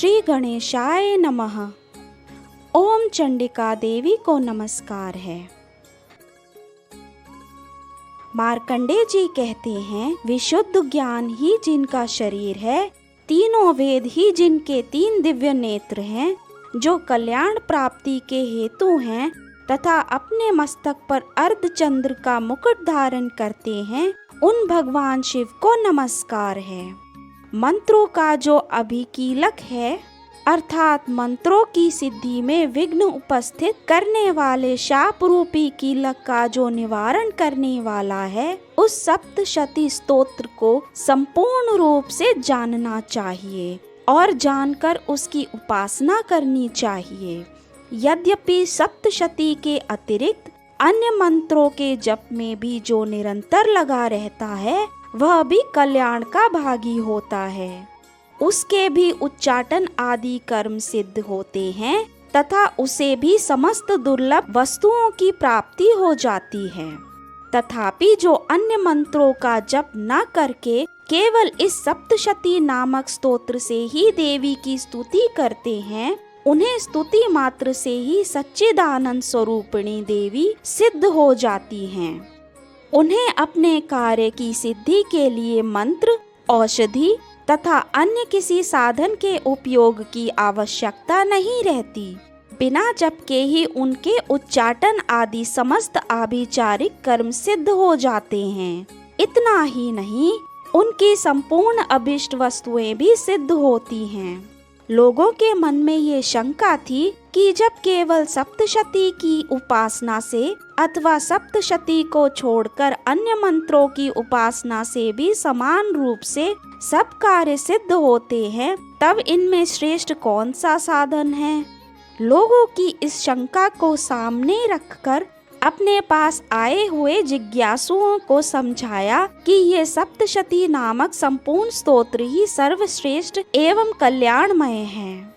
श्री गणेशाय नमः। ओम चंडिका देवी को नमस्कार है। मार्कंडेय जी कहते हैं, विशुद्ध ज्ञान ही जिनका शरीर है, तीनों वेद ही जिनके तीन दिव्य नेत्र हैं, जो कल्याण प्राप्ति के हेतु हैं तथा अपने मस्तक पर अर्धचंद्र का मुकुट धारण करते हैं, उन भगवान शिव को नमस्कार है। मंत्रों का जो अभिकीलक है, अर्थात मंत्रों की सिद्धि में विघ्न उपस्थित करने वाले शाप रूपी कीलक का जो निवारण करने वाला है, उस सप्तशती स्तोत्र को संपूर्ण रूप से जानना चाहिए और जानकर उसकी उपासना करनी चाहिए। यद्यपि सप्तशती के अतिरिक्त अन्य मंत्रों के जप में भी जो निरंतर लगा रहता है, वह भी कल्याण का भागी होता है। उसके भी उच्चाटन आदि कर्म सिद्ध होते हैं तथा उसे भी समस्त दुर्लभ वस्तुओं की प्राप्ति हो जाती है। तथापि जो अन्य मंत्रों का जप न करके केवल इस सप्तशती नामक स्तोत्र से ही देवी की स्तुति करते हैं, उन्हें स्तुति मात्र से ही सच्चिदानंद स्वरूपिणी देवी सिद्ध हो जाती हैं। उन्हें अपने कार्य की सिद्धि के लिए मंत्र, औषधि तथा अन्य किसी साधन के उपयोग की आवश्यकता नहीं रहती। बिना जप के ही उनके उच्चाटन आदि समस्त आभिचारिक कर्म सिद्ध हो जाते हैं। इतना ही नहीं, उनकी संपूर्ण अभिष्ट वस्तुएं भी सिद्ध होती हैं। लोगों के मन में ये शंका थी कि जब केवल सप्तशती की उपासना से अथवा सप्तशती को छोड़कर अन्य मंत्रों की उपासना से भी समान रूप से सब कार्य सिद्ध होते हैं, तब इनमें श्रेष्ठ कौन सा साधन है? लोगों की इस शंका को सामने रखकर अपने पास आए हुए जिज्ञासुओं को समझाया कि ये सप्तशती नामक संपूर्ण स्तोत्र ही सर्वश्रेष्ठ एवं कल्याणमय है।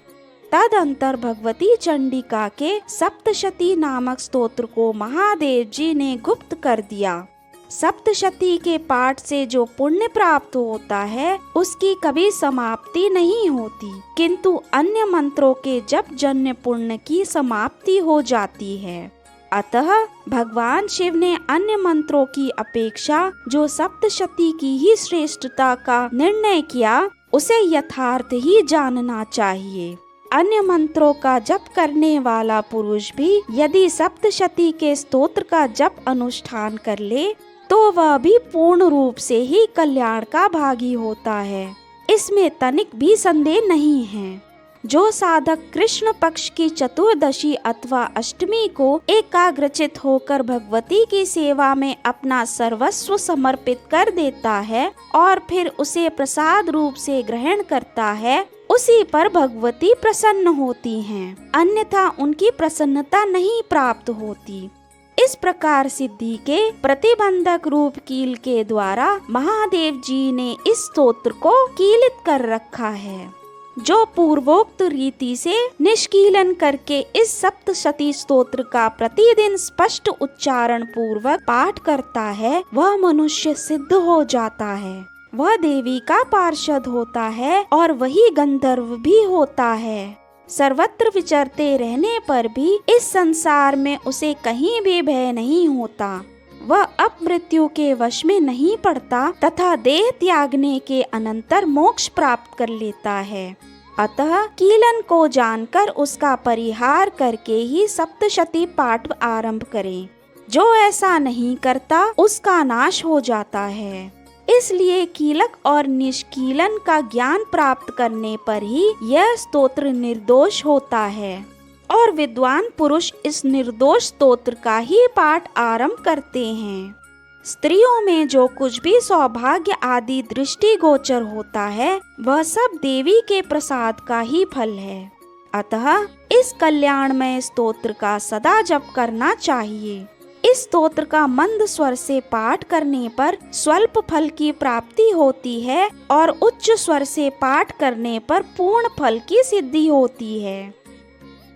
तदंतर भगवती चंडिका के सप्तशती नामक स्तोत्र को महादेव जी ने गुप्त कर दिया। सप्तशती के पाठ से जो पुण्य प्राप्त होता है, उसकी कभी समाप्ति नहीं होती, किंतु अन्य मंत्रों के जप जन्य पुण्य की समाप्ति हो जाती है। अतः भगवान शिव ने अन्य मंत्रों की अपेक्षा जो सप्तशती की ही श्रेष्ठता का निर्णय किया, उसे यथार्थ ही जानना चाहिए। अन्य मंत्रों का जप करने वाला पुरुष भी यदि सप्तशती के स्तोत्र का जप अनुष्ठान कर ले, तो वह भी पूर्ण रूप से ही कल्याण का भागी होता है। इसमें तनिक भी संदेह नहीं है। जो साधक कृष्ण पक्ष की चतुर्दशी अथवा अष्टमी को एकाग्रचित होकर भगवती की सेवा में अपना सर्वस्व समर्पित कर देता है और फिर उसे प्रसाद रूप से ग्रहण करता है, उसी पर भगवती प्रसन्न होती हैं, अन्यथा उनकी प्रसन्नता नहीं प्राप्त होती। इस प्रकार सिद्धि के प्रतिबंधक रूप कील के द्वारा महादेव जी ने इस स्तोत्र को कीलित कर रखा है। जो पूर्वोक्त रीति से निष्कीलन करके इस सप्तशती स्तोत्र का प्रतिदिन स्पष्ट उच्चारण पूर्वक पाठ करता है, वह मनुष्य सिद्ध हो जाता है। वह देवी का पार्षद होता है और वही गंधर्व भी होता है। सर्वत्र विचरते रहने पर भी इस संसार में उसे कहीं भी भय नहीं होता। वह अपमृत्यु के वश में नहीं पड़ता तथा देह त्यागने के अनंतर मोक्ष प्राप्त कर लेता है। अतः कीलन को जानकर उसका परिहार करके ही सप्तशती पाठ आरंभ करें। जो ऐसा नहीं करता, उसका नाश हो जाता है। इसलिए कीलक और निष्कीलन का ज्ञान प्राप्त करने पर ही यह स्तोत्र निर्दोष होता है और विद्वान पुरुष इस निर्दोष स्तोत्र का ही पाठ आरंभ करते हैं। स्त्रियों में जो कुछ भी सौभाग्य आदि दृष्टि गोचर होता है, वह सब देवी के प्रसाद का ही फल है। अतः इस कल्याणमय स्तोत्र का सदा जप करना चाहिए। इस स्तोत्र का मंद स्वर से पाठ करने पर स्वल्प फल की प्राप्ति होती है और उच्च स्वर से पाठ करने पर पूर्ण फल की सिद्धि होती है।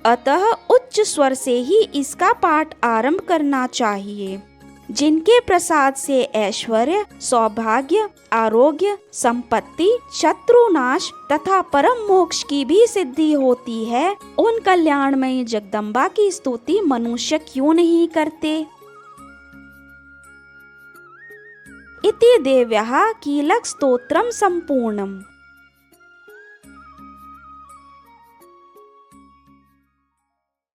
अतः उच्च स्वर से ही इसका पाठ आरंभ करना चाहिए। जिनके प्रसाद से ऐश्वर्य, सौभाग्य, आरोग्य, संपत्ति, शत्रुनाश तथा परम मोक्ष की भी सिद्धि होती है, उन कल्याणमयी जगदम्बा की स्तुति मनुष्य क्यों नहीं करते। इति देव्याः कीलक स्तोत्रम संपूर्णम।